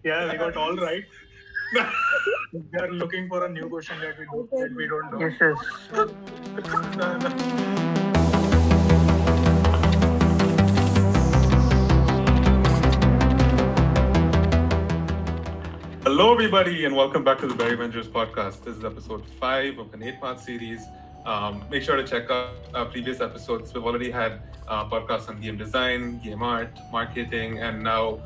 Yeah, we got all right. We are looking for a new question that we don't know. Hello, everybody, and welcome back to the Berryvengers podcast. This is episode 5 of an 8-part series. Make sure to check out our previous episodes. We've already had podcasts on game design, game art, marketing, and now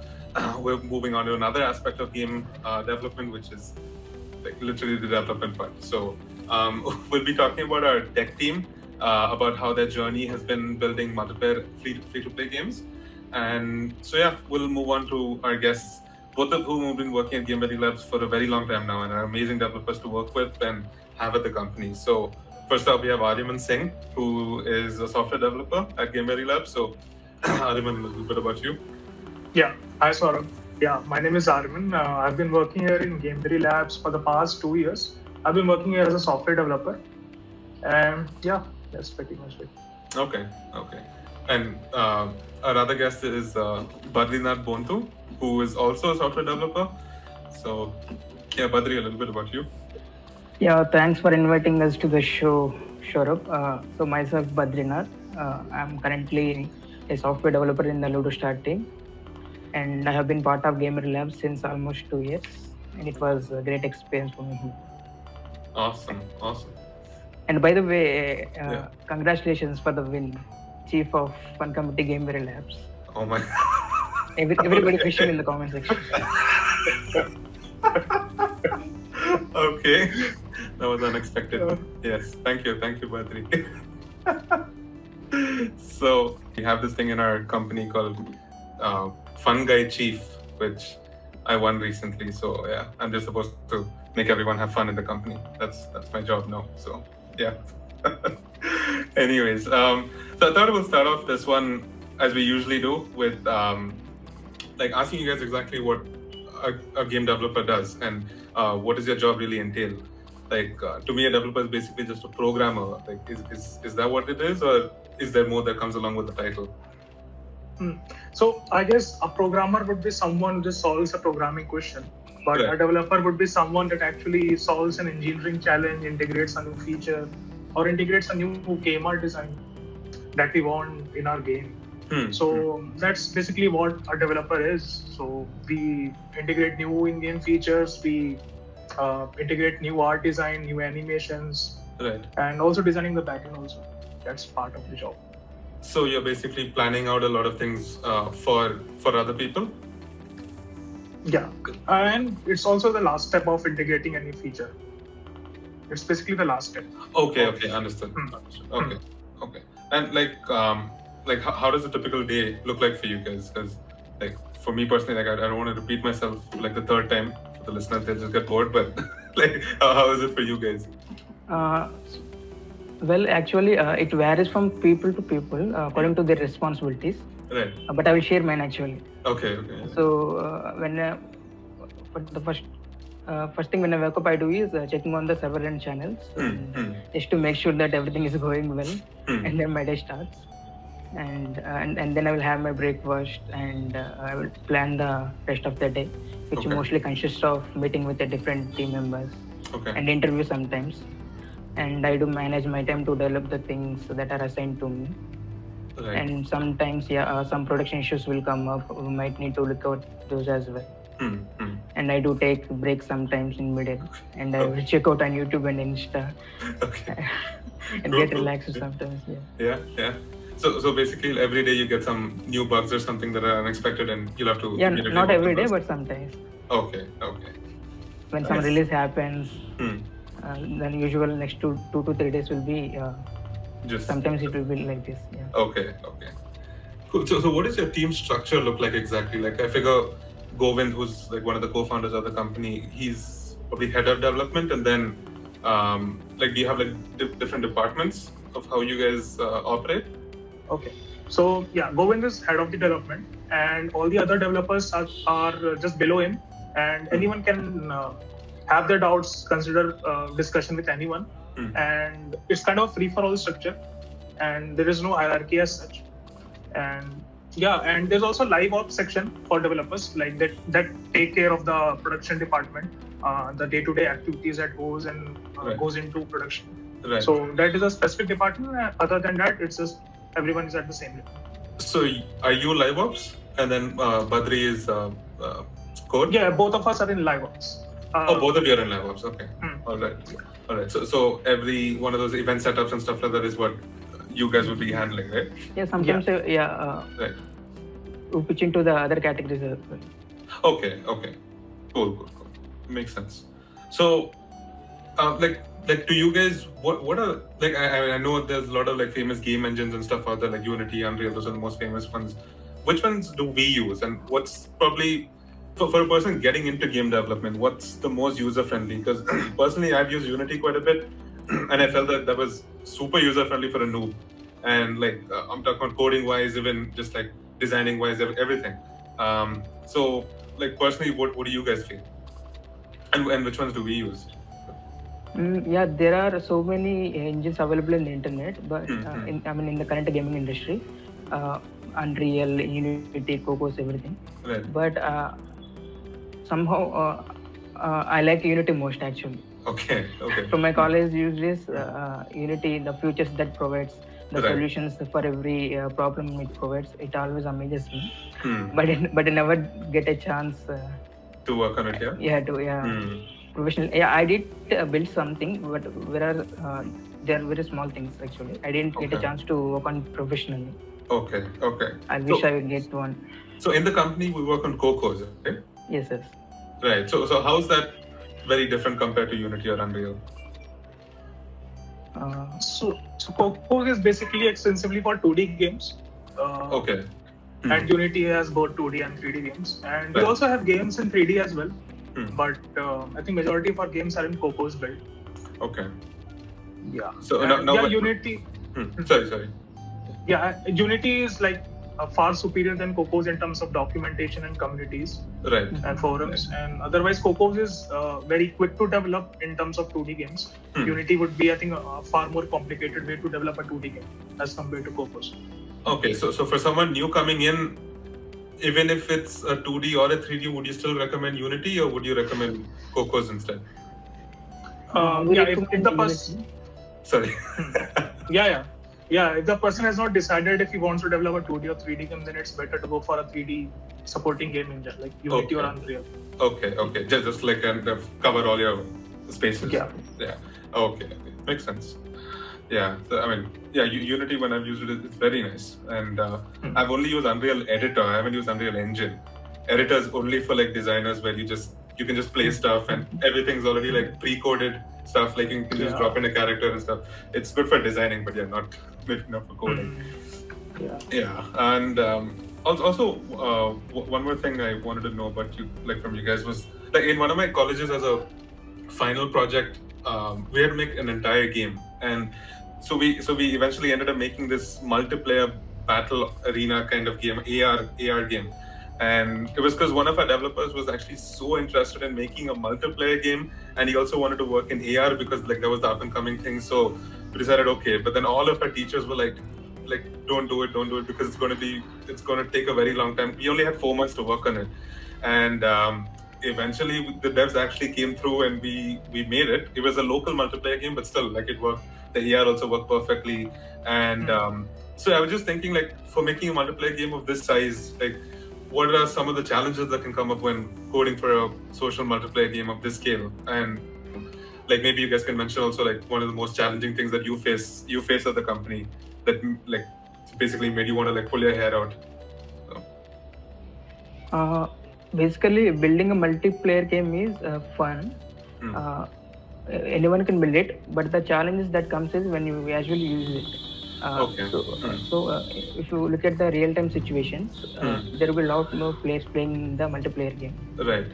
we're moving on to another aspect of game development, which is like literally the development part. So we'll be talking about our tech team, about how their journey has been building multiplayer free-to-play games. And so yeah, we'll move on to our guests, both of whom have been working at Gameberry Labs for a very long time now and are amazing developers to work with and have at the company. So first up, we have Ariman Singh, who is a software developer at Gameberry Labs. So Ariman, a little bit about you. Yeah, hi Saurabh. Yeah, my name is Ariman. I've been working here in Gameberry Labs for the past 2 years. I've been working here as a software developer. And yeah, that's pretty much it. Okay. And our other guest is Badrinath Bontu, who is also a software developer. So, yeah, Badri, a little bit about you. Yeah, thanks for inviting us to the show, Saurabh. So myself, Badrinath. I'm currently a software developer in the Ludo Star team. And I have been part of Gameberry Labs since almost 2 years. And it was a great experience for me. Awesome. And by the way, congratulations for the win, Chief of Fun Committee Gameberry Labs. Oh my. Everybody question in the comment section. Okay, that was unexpected. Yes, thank you, Badri. So we have this thing in our company called Fun Guy Chief, which I won recently. So yeah, I'm just supposed to make everyone have fun in the company. That's my job now. So yeah. Anyways, so I thought we'll start off this one as we usually do with like asking you guys exactly what a game developer does and what does your job really entail. Like to me, a developer is basically just a programmer. Like is that what it is, or is there more that comes along with the title? So I guess a programmer would be someone who just solves a programming question, but Right. a developer would be someone that actually solves an engineering challenge, integrates a new feature, or integrates a new game art design that we want in our game. So that's basically what a developer is. So we integrate new in-game features, we integrate new art design, new animations, Right. and also designing the backend also. That's part of the job. So you're basically planning out a lot of things for other people. Yeah, and it's also the last step of integrating a new feature. It's basically the last step. Okay, understood. Okay. And like how does a typical day look like for you guys? Because like for me personally, like I don't want to repeat myself like the third time. For the listeners, they'll just get bored. But like how is it for you guys? Well, actually, it varies from people to people according to their responsibilities. Right. But I will share mine actually. Okay. So when the first thing when I wake up, I do is checking on the server and channels, just to make sure that everything is going well, and then my day starts. And then I will have my breakfast, and I will plan the rest of the day, which mostly consists of meeting with the different team members and interview sometimes. And I do manage my time to develop the things that are assigned to me. Right. And sometimes, some production issues will come up. We might need to look at those as well. And I do take breaks sometimes in middle, and I will check out on YouTube and Insta, and get relaxed sometimes. Yeah. So basically, every day you get some new bugs or something that are unexpected, and you'll have to. Yeah, not every day, but sometimes. Okay. When some release happens, then usual next 2 to 3 days will be. Just sometimes it will be like this. Yeah. Okay. Cool. So what does your team structure look like exactly? Like I figure Govind, who's like one of the co-founders of the company, he's probably head of development, and then like do you have like different departments of how you guys operate? Okay. So yeah, Govind is head of the development, and all the other developers are just below him, and anyone can have their doubts, consider discussion with anyone, and it's kind of free for all structure, and there is no hierarchy as such. And Yeah, and there's also live ops section for developers like that take care of the production department, the day-to-day activities that goes into production. Right. So that is a specific department. Other than that, it's just everyone is at the same level. So are you live ops, and then Badri is code? Yeah, both of us are in live ops. Both of you are in live ops. Okay. All right. So every one of those event setups and stuff like that is what you guys would be handling, right? Yeah, sometimes right. We pitch into the other categories as well. Okay. Cool. Makes sense. So, to you guys, what are like? I know there's a lot of like famous game engines and stuff out there, like Unity, Unreal. Those are the most famous ones. Which ones do we use, and what's probably for a person getting into game development, what's the most user friendly? Because personally, I've used Unity quite a bit, and I felt that was super user friendly for a noob. And like I'm talking about coding wise, even just like designing wise, everything. So like personally, what do you guys feel? And which ones do we use? Yeah, there are so many engines available in the internet, but in the current gaming industry, Unreal, Unity, Cocos, everything. Right. But somehow I like Unity most actually. Okay. From my college use this Unity, the features that provides, the solutions for every problem it provides, it always amazes me. But I never get a chance to work on it. Professional. Yeah, I did build something, but there are very small things actually. I didn't get a chance to work on professionally. Okay. I wish I would get one. So in the company we work on Cocos, right? Yes. Right. So how's that very different compared to Unity or Unreal? So Cocos is basically extensively for 2D games. Okay. And Unity has both 2D and 3D games, and we also have games in 3D as well. But I think majority of our games are in Cocos build. Okay. Yeah. So now Unity. Sorry. Yeah, Unity is like far superior than Cocos in terms of documentation and communities, right, and forums. And otherwise, Cocos is very quick to develop in terms of 2D games. Unity would be, I think, a far more complicated way to develop a 2D game as compared to Cocos. Okay, so for someone new coming in, even if it's a 2D or a 3D, would you still recommend Unity or would you recommend Cocos instead? If the person... Sorry. If the person has not decided if he wants to develop a 2D or 3D game, then it's better to go for a 3D supporting game engine like Unity or Unreal. Okay. Just like cover all your spaces. Yeah. Okay. Makes sense. Yeah. So Unity, when I've used it, it's very nice. And I've only used Unreal Editor. I haven't used Unreal Engine. Editor is only for like designers where you can just play stuff and everything's already like pre-coded stuff. Like you can just drop in a character and stuff. It's good for designing, but not good enough for coding. Yeah. And also one more thing I wanted to know about you, like from you guys, was like in one of my colleges as a final project, we had to make an entire game, and so we eventually ended up making this multiplayer battle arena kind of game, AR game. And it was because one of our developers was actually so interested in making a multiplayer game, and he also wanted to work in AR because like that was the up and coming thing. So we decided, okay, but then all of our teachers were like don't do it because it's going to take a very long time. We only had 4 months to work on it, and eventually the devs actually came through and we made it. It was a local multiplayer game, but still like it worked. The AR also worked perfectly, and so I was just thinking, like, for making a multiplayer game of this size, like, what are some of the challenges that can come up when coding for a social multiplayer game of this scale? And like maybe you guys can mention also like one of the most challenging things that you face at the company that like basically made you want to like pull your hair out. Basically, building a multiplayer game is fun. Anyone can build it, but the challenge that comes is when you actually use it. So if you look at the real-time situations, there will be a lot more players playing the multiplayer game. Right.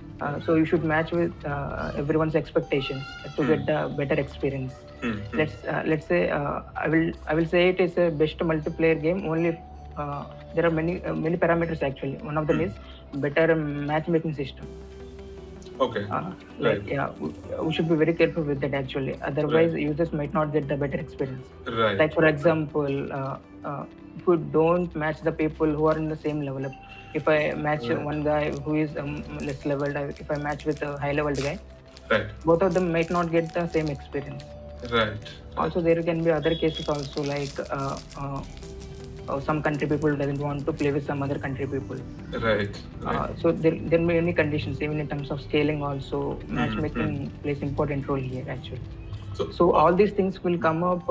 So you should match with everyone's expectations to get the better experience. Let's say I will say it is a best multiplayer game only if there are many parameters actually. One of them is better matchmaking system. Okay. Like we should be very careful with that actually. Otherwise, users might not get the better experience. Right. Like for example, if we don't match the people who are in the same level up. If I match one guy who is less leveled, if I match with a high leveled guy, both of them might not get the same experience. Right. Also, there can be other cases also like some country people doesn't want to play with some other country people. Right. So there may be many conditions, even in terms of scaling also. Matchmaking plays important role here actually. So all these things will come up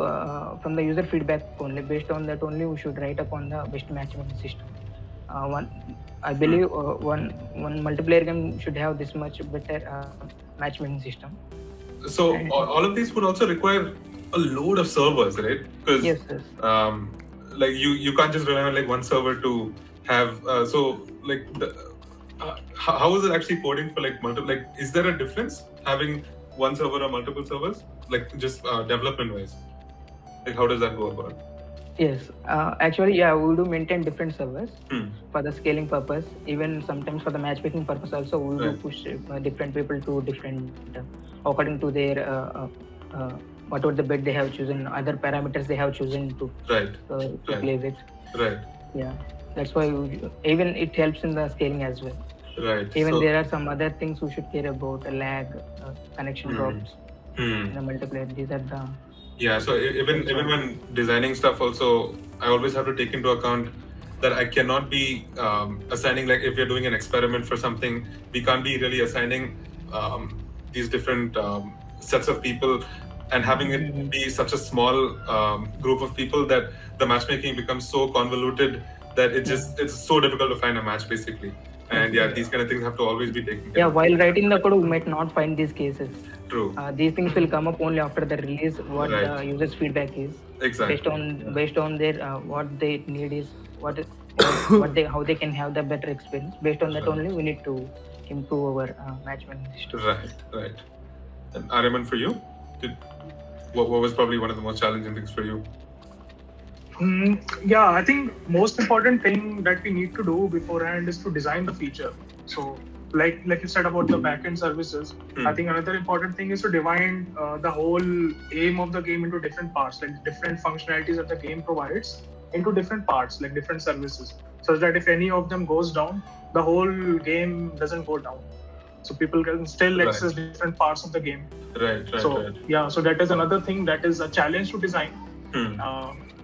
from the user feedback only. Based on that only, we should write upon the best matchmaking system. I believe one multiplayer game should have this much better matchmaking system. So all of these would also require a load of servers, right? Because yes. Like you can't just rely on like one server to have. So like, how is it actually coding for like multiple? Like, is there a difference having one server or multiple servers? Like just development wise, like how does that go about? Yes, actually, we do maintain different servers for the scaling purpose. Even sometimes for the matchmaking purpose also, we do push different people to different according to their whatever the bed they have chosen, other parameters they have chosen to play with. Right. Yeah, that's why even it helps in the scaling as well. Right. Even there are some other things we should care about: lag, connection drops, the multiplayer. These are the so even when designing stuff also, I always have to take into account that I cannot be assigning, like if you're doing an experiment for something, we can't be really assigning these different sets of people and having it be such a small group of people that the matchmaking becomes so convoluted that it's so difficult to find a match basically. And these kind of things have to always be taken care of. While writing the code, we might not find these cases. True. These things will come up only after the release, what the user's feedback is. Exactly. Based on their what they need is how they can have the better experience. Based on that only, we need to improve our matchmaking system. Right. And Ariman, for you, what was probably one of the most challenging things for you? I think most important thing that we need to do beforehand is to design the feature. So like you said about the backend services, I think another important thing is to divide the whole aim of the game into different parts, like different functionalities that the game provides into different parts, like different services, such that if any of them goes down, the whole game doesn't go down. So people can still access different parts of the game. So that is another thing that is a challenge to design.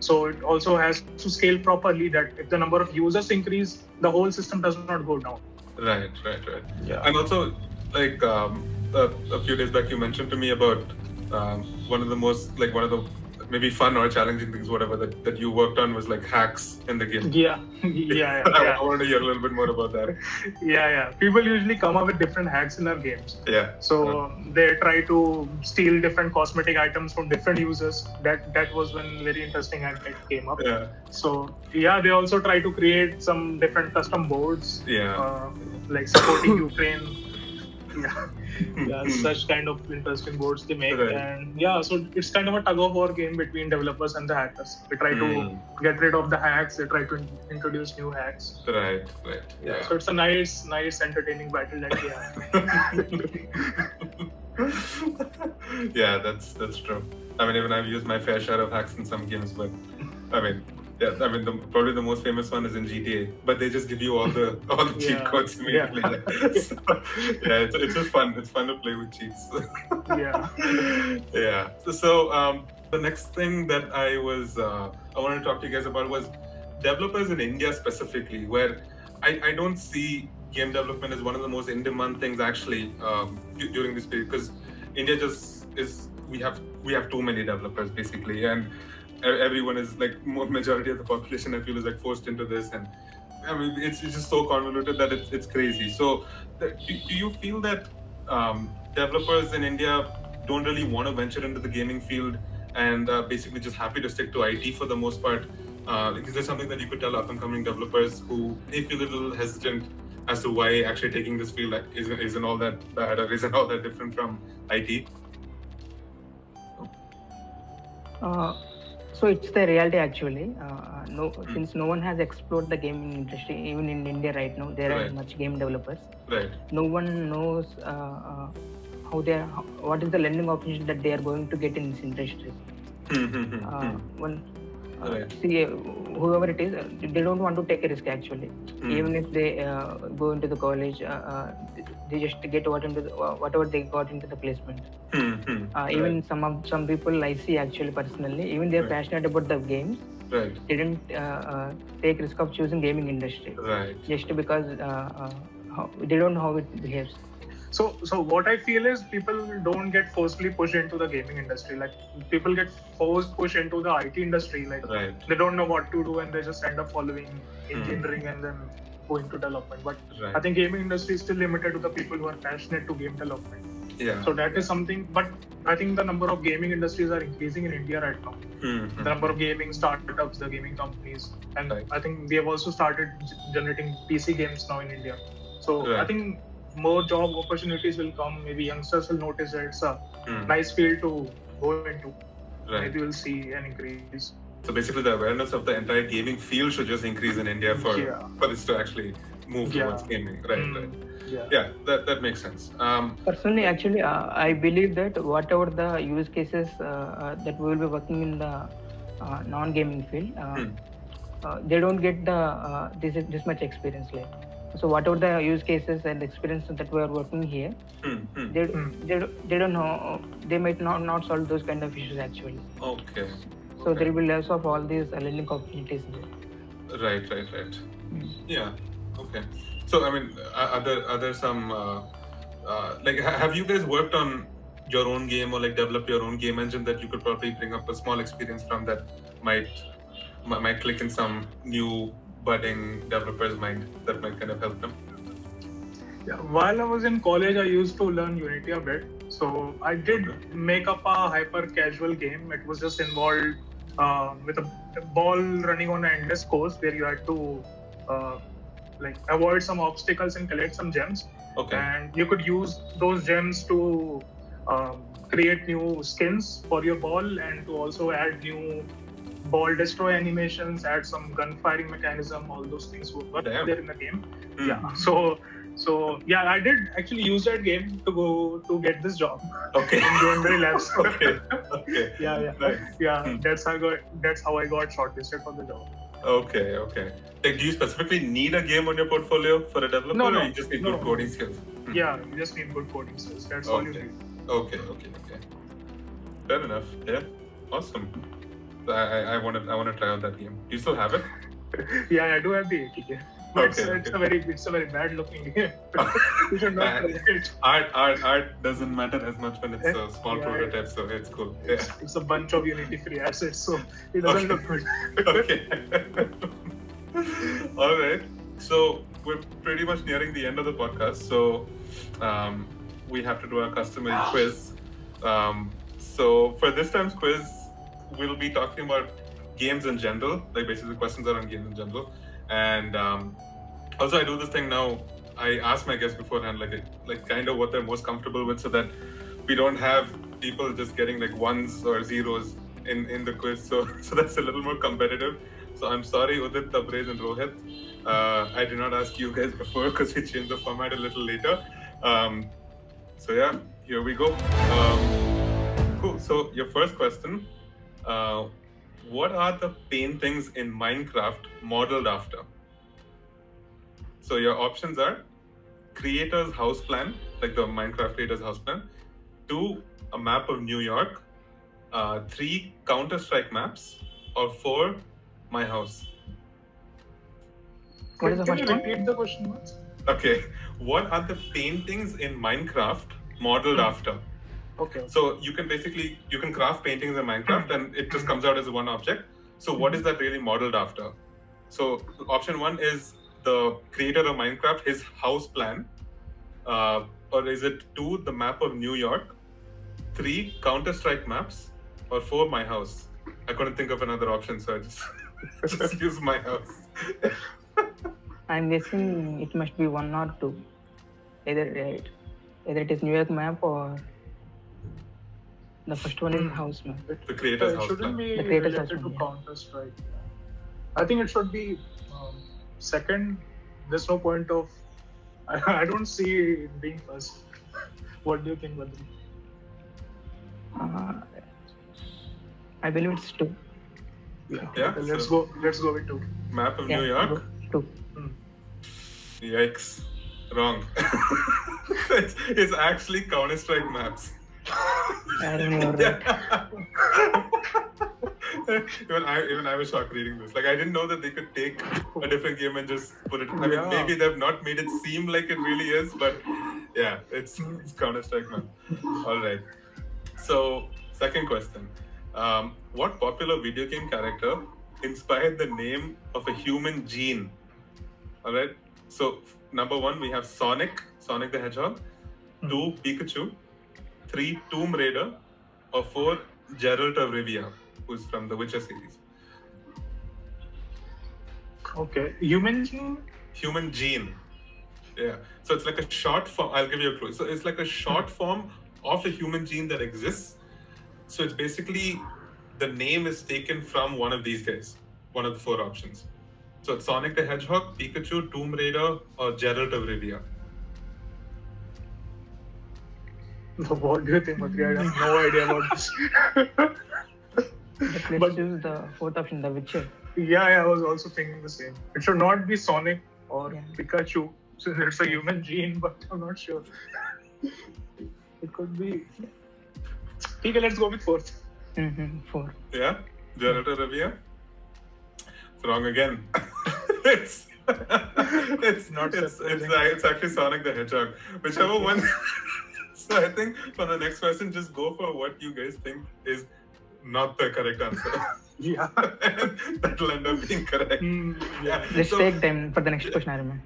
So it also has to scale properly, that if the number of users increase, the whole system does not go down. Right. And also, like a few days back, you mentioned to me about one of the maybe fun or challenging things, whatever, that you worked on was like hacks in the game. I want to hear a little bit more about that. People usually come up with different hacks in our games. So they try to steal different cosmetic items from different users. That was one very interesting hack that came up. So they also try to create some different custom boards. Like supporting Ukraine. Such kind of interesting boards they make. And so it's kind of a tug of war game between developers and the hackers. They try to get rid of the hacks, they try to introduce new hacks. Right. So it's a nice entertaining battle that we have. That's true. I mean, even I've used my fair share of hacks in some games, but probably the most famous one is in GTA, but they just give you all the cheat codes immediately. It's just fun. It's fun to play with cheats. So the next thing that I wanted to talk to you guys about was developers in India specifically, where I don't see game development as one of the most in-demand things actually during this period, because India just is. We have too many developers basically, and everyone is like majority of the population I feel is like forced into this, and I mean it's just so convoluted that it's crazy. So do you feel that developers in India don't really want to venture into the gaming field and basically just happy to stick to IT for the most part? Is there something that you could tell up-and-coming developers who may feel a little hesitant as to why actually taking this field isn't all that bad or isn't all that different from IT? So it's the reality actually. Since no one has explored the gaming industry, even in India right now, there are much game developers. Right. No one knows what is the lending opportunity that they are going to get in this industry. See, whoever it is, they don't want to take a risk actually. Even if they go into the college, they just get whatever they got into the placement. Even some people I see actually personally, even they're passionate about the games. Right. They didn't take risk of choosing gaming industry. Right. Just because they don't know how it behaves. So what I feel is people don't get forcefully pushed into the gaming industry. Like people get pushed into the IT industry. Like they don't know what to do and they just end up following engineering and then going to development. But I think gaming industry is still limited to the people who are passionate to game development. Yeah. So that is something. But I think the number of gaming industries are increasing in India right now. The number of gaming startups, the gaming companies, and I think we have also started generating PC games now in India. So I think more job opportunities will come. Maybe youngsters will notice it's a nice field to go into. Maybe we'll see an increase. So basically, the awareness of the entire gaming field should just increase in India for this to actually move towards gaming. Right. Yeah, that makes sense. Personally, actually, I believe that whatever the use cases that we will be working in the non-gaming field, they don't get the this much experience like. So whatever the use cases and experience that we are working here, they don't know. They might not solve those kind of issues actually. Okay. So there will be less of all these learning opportunities there. Right. Yeah. Okay. So I mean, are there some like have you guys worked on your own game or like developed your own game engine that you could probably bring up a small experience from that might click in some new budding developer's mind that might kind of help them? Yeah, while I was in college, I used to learn Unity a bit. So I did make up a hyper casual game. It was just involved with a ball running on an endless course where you had to like avoid some obstacles and collect some gems. Okay. And you could use those gems to create new skins for your ball and to also add new ball destroy animations, add some gun firing mechanism, all those things were there in the game. Yeah. So yeah, I did actually use that game to get this job. Okay. In Gameberry Labs. Okay. Nice. Yeah. That's how I got shortlisted for the job. Okay. Like, do you specifically need a game on your portfolio for a developer, No. or you just need good coding skills? Yeah, you just need good coding skills. That's all you need. Okay. Fair enough. Yeah. Awesome. I want to try out that game. Do you still have it? Yeah, I do have the ATK. But it's a very bad looking game. You should not play it. Art doesn't matter as much when it's a small prototype, so it's cool. It's a bunch of Unity free assets, so it doesn't look good. Okay. All right. So we're pretty much nearing the end of the podcast. So we have to do our customary quiz. So for this time's quiz, we'll be talking about games in general. Like basically the questions are on games in general. And also I do this thing now. I ask my guests beforehand, like kind of what they're most comfortable with, so that we don't have people just getting like ones or zeros in the quiz. So that's a little more competitive. So I'm sorry, Udit, Tabrez, and Rohit. I did not ask you guys before because we changed the format a little later. So yeah, here we go. Cool. So your first question. What are the paintings in Minecraft modeled after? So your options are creator's house plan, like the Minecraft creator's house plan, 2, a map of New York, 3, Counter-Strike maps, or 4, my house. What is the Can first you one? repeat the question once? Okay. What are the paintings in Minecraft modeled after? Okay. So you can craft paintings in Minecraft and it just comes out as one object. So what is that really modeled after? So option 1 is the creator of Minecraft, his house plan. Or is it 2, the map of New York, 3, Counter-Strike maps, or 4, my house? I couldn't think of another option, so I just use my house. I'm guessing it must be 1 or 2. Either it is New York map or The first one is house map. The creator's house shouldn't map. be The creator's related house to map, Counter-Strike. I think it should be second. There's no point of. I don't see it being first. What do you think, Badri? I believe it's 2. Yeah. Okay, let's go with 2. Map of New York. 2. Yikes! Wrong. it's actually Counter-Strike maps. I don't know. Even I was shocked reading this. Like, I didn't know that they could take a different game and just put it. I mean, maybe they've not made it seem like it really is, but yeah, it's Counter-Strike map. All right. So, second question: what popular video game character inspired the name of a human gene? All right. So, number 1, we have Sonic the Hedgehog. 2, Pikachu. 3, Tomb Raider. Or 4, Geralt of Rivia, who's from the Witcher series. Okay, human gene. Human gene. Yeah. So it's like a short form. I'll give you a clue. So it's like a short form of a human gene that exists. So it's basically the name is taken from one of these guys, one of the 4 options. So it's Sonic the Hedgehog, Pikachu, Tomb Raider, or Geralt of Rivia. What do you think, Badri? I have no idea about this. Let's choose the 4th option, The Witcher. Yeah, I was also thinking the same. It should not be Sonic or Pikachu, since it's a human gene, but I'm not sure. It could be. Okay, let's go with 4th. 4. Yeah? Geralt of Rivia? It's wrong again. it's actually Sonic the Hedgehog. Whichever one. So I think for the next question, just go for what you guys think is not the correct answer. Yeah. That'll end up being correct. Yeah. Let's take time for the next question,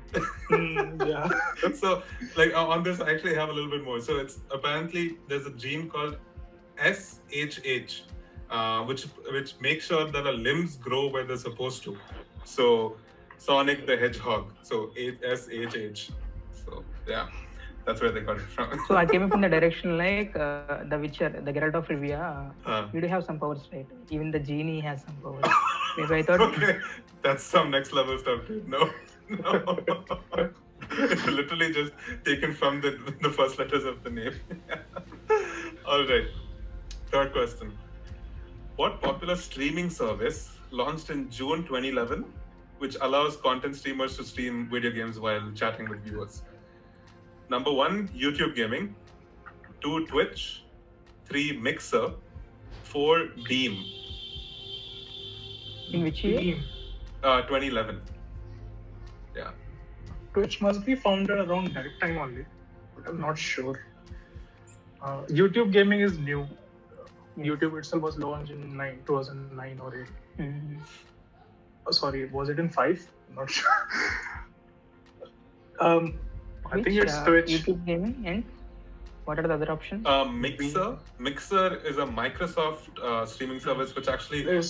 Arman. Yeah. So, like on this, I actually have a little bit more. So it's apparently there's a gene called SHH, which makes sure that our limbs grow where they're supposed to. So Sonic the Hedgehog. So SHH. So yeah. That's where they got it from. So I came up in the direction like the Witcher, the Geralt of Rivia. We do have some powers, right? Even the genie has some powers. Maybe I thought. Okay, that's some next level stuff, dude. No. It's literally just taken from the first letters of the name. All right. Third question: what popular streaming service launched in June 2011, which allows content streamers to stream video games while chatting with viewers? Number 1, YouTube Gaming. 2, Twitch. 3, Mixer. 4, Beam. In which year? 2011. Yeah. Twitch must be founded around that time only, but I'm not sure. YouTube Gaming is new. YouTube itself was launched in 2009 or 8. Sorry, was it in 5? I'm not sure. I think it's Twitch. YouTube Gaming, and what are the other options? Mixer. Mixer is a Microsoft streaming service which actually is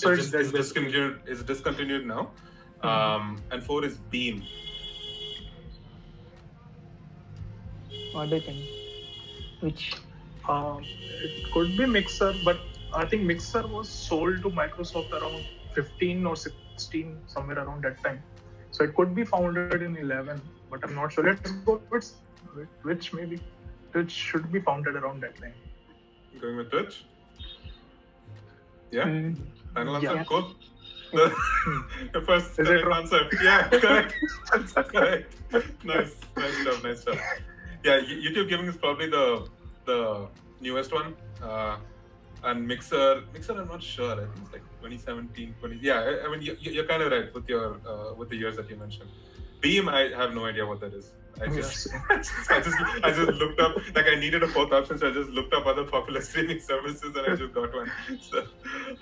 discontinued now. And 4 is Beam. What do you think? Which? It could be Mixer, but I think Mixer was sold to Microsoft around 15 or 16, somewhere around that time. So it could be founded in 11, but I'm not sure. Let's go with Twitch, maybe. Twitch should be founded around that time. Going with Twitch? Yeah? Final answer? Yeah. Cool. The first correct answer. Yeah, correct. That's correct. Nice job. Yeah, YouTube Gaming is probably the newest one. And Mixer, I'm not sure. I think it's like 2017, 20. Yeah, I mean, you're kind of right with the years that you mentioned. Beam, I have no idea what that is. I just looked up, like I needed a 4th option, so I just looked up other popular streaming services and I just got one. So,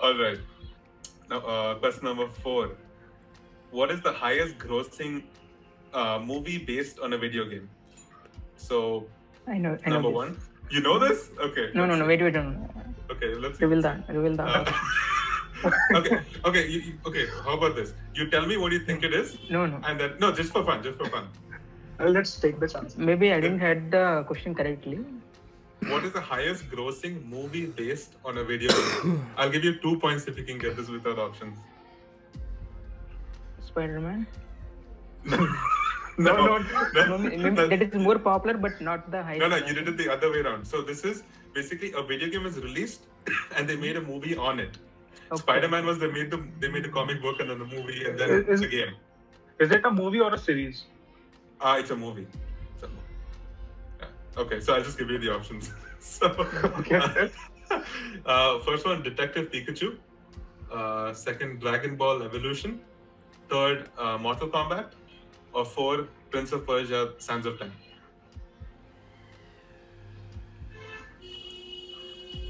all right. Now, question number 4. What is the highest grossing movie based on a video game? So, I know number this. 1. You know this? Okay. No, wait. Okay, let's reveal that. Okay. How about this? You tell me what you think it is. No. And then just for fun. Let's take the chance. Maybe I didn't heard the question correctly. What is the highest grossing movie based on a video game? I'll give you 2 points if you can get this without options. Spider-Man? No. That is more popular, but not the highest. No, you did it the other way around. So this is basically a video game is released and they made a movie on it. Okay. Spider-Man was they made the comic book and then the movie and then the game. Is it a movie or a series? It's a movie. Yeah. Okay, so I'll just give you the options. So, first one, Detective Pikachu. Second, Dragon Ball Evolution. Third, Mortal Kombat. Or 4, Prince of Persia, Sands of Time.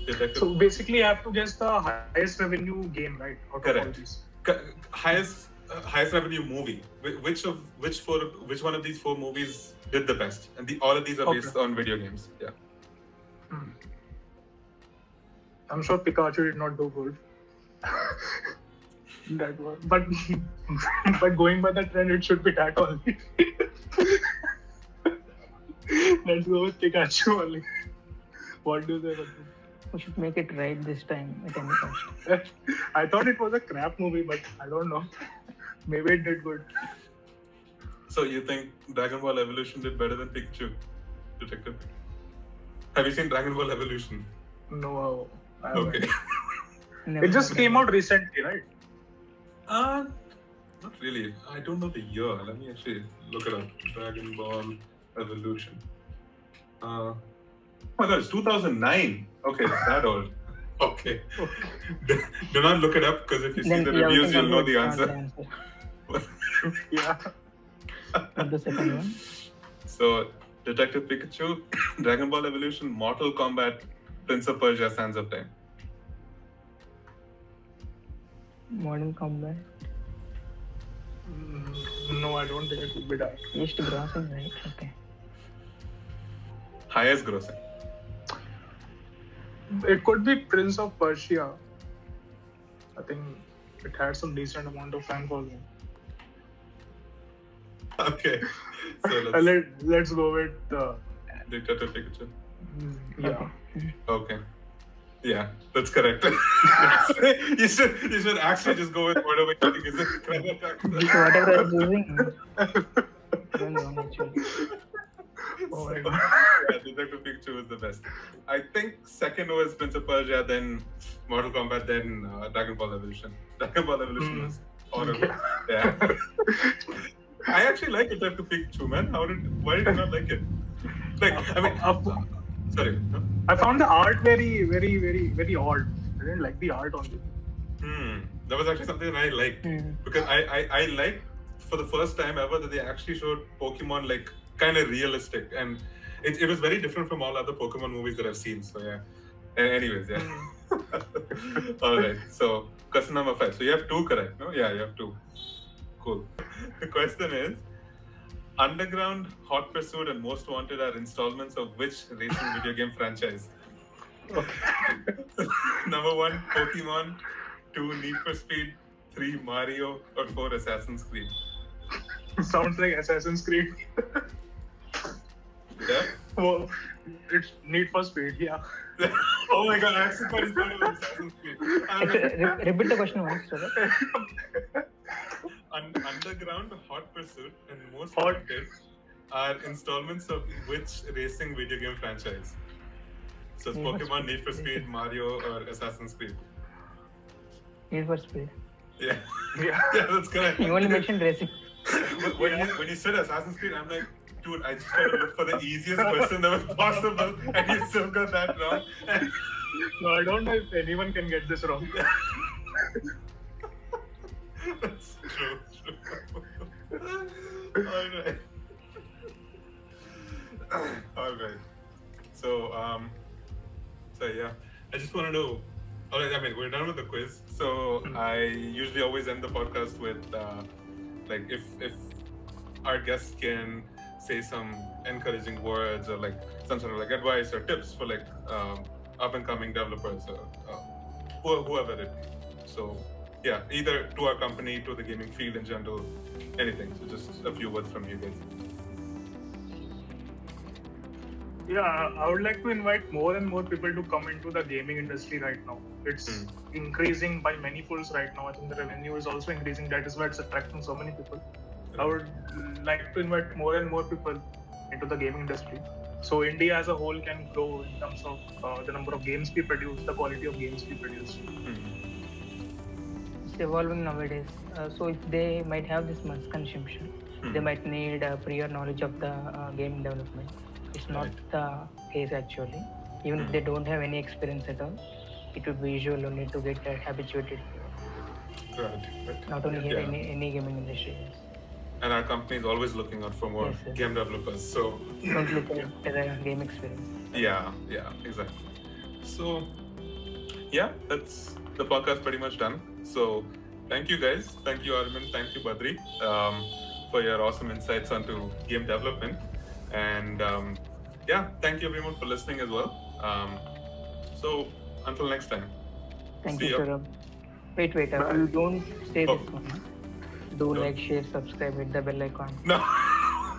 Detective. So basically, you have to guess the highest revenue game, right? Correct. Highest revenue movie. Which one of these 4 movies did the best? And all of these are based on video games. Yeah. I'm sure Pikachu did not do good. That was, but going by the trend, it should be that only. Let's go with Pikachu only. What do they do? We should make it right this time at any cost. I thought it was a crap movie, but I don't know. Maybe it did good. So you think Dragon Ball Evolution did better than Pikachu? Detective? Have you seen Dragon Ball Evolution? No. Okay. It just came out recently, right? Not really. I don't know the year. Let me actually look it up. Dragon Ball Evolution. Oh my God, it's 2009. Okay, it's that old. Okay. Do not look it up because if you see the reviews, you'll know the answer. Yeah. The second one. So, Detective Pikachu, Dragon Ball Evolution, Mortal Kombat, Prince of Persia, Sands of Time. Mortal Kombat. No, I don't think it would be that. Highest grossing, right? Okay. Highest grossing. It could be Prince of Persia. I think it had some decent amount of fan following. Okay. So let's go with Detective Pikachu. Yeah. Okay. Yeah, that's correct. you should actually just go with whatever you think is the correct answer. Whatever I was using. Actually. Oh my God. Yeah, Detective Pikachu was the best. I think second was Prince of Persia, then Mortal Kombat, then Dragon Ball Evolution. Dragon Ball Evolution was horrible. Yeah. I actually like Detective Pikachu, man. Why did you not like it? Sorry. No? I found the art very, very, very, very odd. I didn't like the art only. That was actually something that I liked. Because I liked for the first time ever that they actually showed Pokemon like kind of realistic. And it was very different from all other Pokemon movies that I've seen. So yeah. Anyways, yeah. Alright. So question number 5. So you have 2 correct, no? Yeah, you have 2. Cool. The question is, Underground, Hot Pursuit, and Most Wanted are installments of which racing video game franchise? Number 1, Pokemon. 2, Need for Speed. 3, Mario. Or 4, Assassin's Creed. Sounds like Assassin's Creed. Yeah? Oh, it's Need for Speed, yeah. Oh my God, I actually thought it was Assassin's Creed. Repeat the question once, sir. Underground, Hot Pursuit, and Most Wanted are installments of which racing video game franchise? So it's Pokemon, Need for Speed, Mario, or Assassin's Creed? Need for Speed. Yeah, that's correct. You only mentioned racing. When you said Assassin's Creed, I'm like, dude, I just tried to look for the easiest question that was possible, and you still got that wrong. No, I don't know if anyone can get this wrong. That's true. Alright. So yeah, I just want to know. Alright, I mean, we're done with the quiz. So I usually always end the podcast with like if our guests can say some encouraging words or like some sort of like advice or tips for like up and coming developers or whoever it be. So yeah, either to our company, to the gaming field in general, anything. So just a few words from you guys. Yeah, I would like to invite more and more people to come into the gaming industry right now. It's increasing by many folds right now. I think the revenue is also increasing. That is why it's attracting so many people. I would like to invite more and more people into the gaming industry. So India as a whole can grow in terms of the number of games we produce, the quality of games we produce. It's evolving nowadays. So if they might have this mass consumption, they might need prior knowledge of the game development. It's not the case actually. Even if they don't have any experience at all, it would be usual only to get habituated to it. Right. Not only here, any gaming industry. Yes. And our company is always looking out for more game developers. So don't look at the game experience. Yeah, exactly. So that's the podcast pretty much done. So thank you guys. Thank you, Arvind. Thank you, Badri, for your awesome insights onto game development. And thank you everyone for listening as well. So until next time. Thank you, Saurabh. Wait, you don't say this one. Do like, share, subscribe, hit the bell icon. No,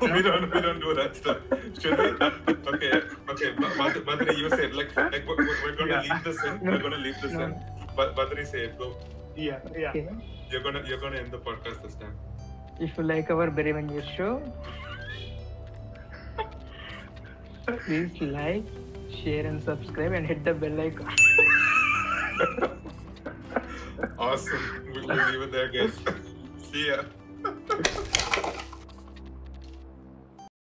we don't do that stuff. Should we? Okay. Badri, you said like we're gonna leave this in. We're gonna leave this in. Badri, say it. Go. Yeah. Okay. You're gonna end the podcast this time. If you like our Berryvengers show, please like, share, and subscribe, and hit the bell icon. Awesome. We'll leave it there, guys. See ya.